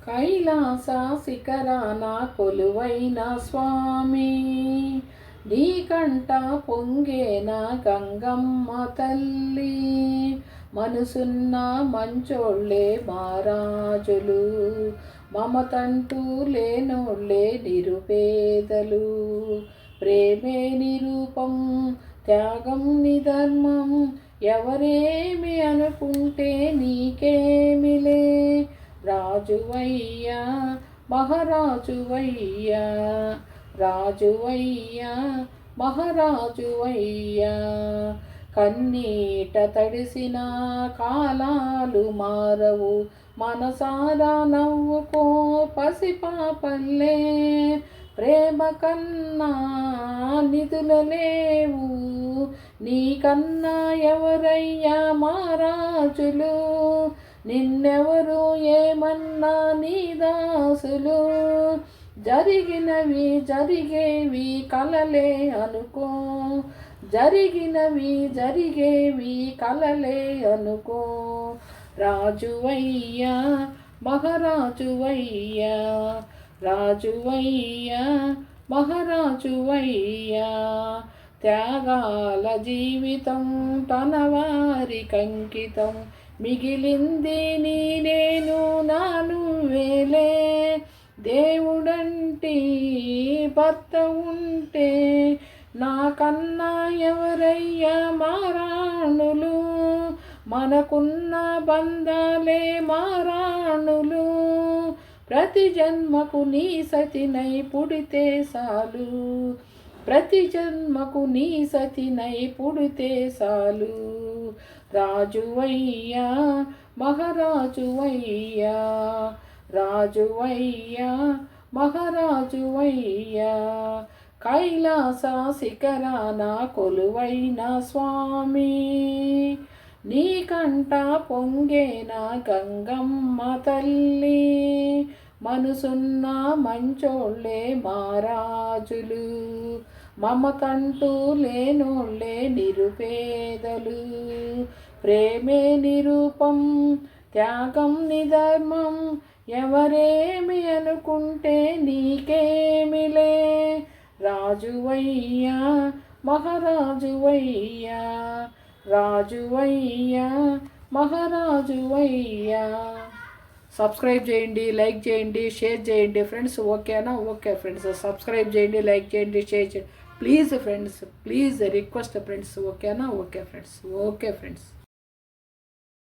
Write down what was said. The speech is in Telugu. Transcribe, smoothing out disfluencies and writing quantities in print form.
కైలాస శిఖరాన కొలువైన స్వామి, నీకంట పొంగేన గంగమ్మ తల్లి. మనసున్న మంచోళ్ళే మహారాజులు, మమతంటూ లేనోళ్ళే నిరుపేదలు. ప్రేమే నిరూపం, త్యాగం నిధర్మం, ఎవరేమి అనుకుంటే నీకేమిలే. రాజువయ్యా మహారాజువయ్యా, రాజువయ్యా మహారాజువయ్యా. కన్నీట తడిసిన కాలాలు మారవు, మనసారా నవ్వుకో పసిపాపల్లే. ప్రేమ కన్నా నిధులు లేవు, నీకన్నా ఎవరయ్యా మహారాజులు. నిన్నెవరు ఏమన్నా నీ దాసులు. జరిగినవి జరిగేవి కలలే అనుకో, జరిగినవి జరిగేవి కలలే అనుకో. రాజువయ్యా మహారాజువయ్యా, రాజువయ్యా మహారాజువయ్యా. త్యాగాల జీవితం తన వారికంకితం, మిగిలింది నీ నేను నాను వేలే. దేవుడంటి భర్త ఉంటే నాకన్నా ఎవరయ్యా మారాణులు. మనకున్న బంధాలే మారాణులు. ప్రతి జన్మకు నీ సతినై పుడితే సాలు, ప్రతి జన్మకు నీ సతినై పుడితే సాలు. రాజువయ్యా మహారాజువయ్యా, రాజువయ్యా మహారాజువయ్యా. కైలాస శిఖరాన కొలువైన స్వామి, నీకంట పొంగేన గంగమ్మ తల్లి. మనసున్న మంచోళ్ళే మహారాజులు, మమతంటూ లేనోళ్ళే నిరుపేదలు. ప్రేమే నిరూపం, త్యాగం నిధర్మం, ఎవరేమి అనుకుంటే నీకేమిలే. రాజువయ్యా మహారాజువయ్యా, రాజువయ్యా మహారాజువయ్యా. సబ్స్క్రైబ్ చేయండి, లైక్ చేయండి, షేర్ చేయండి ఫ్రెండ్స్. ఓకేనా? ఓకే ఫ్రెండ్స్, సబ్స్క్రైబ్ చేయండి, లైక్ చేయండి, షేర్ చేయండి please friends, please request friends. ఓకేనా? Okay friends, okay friends.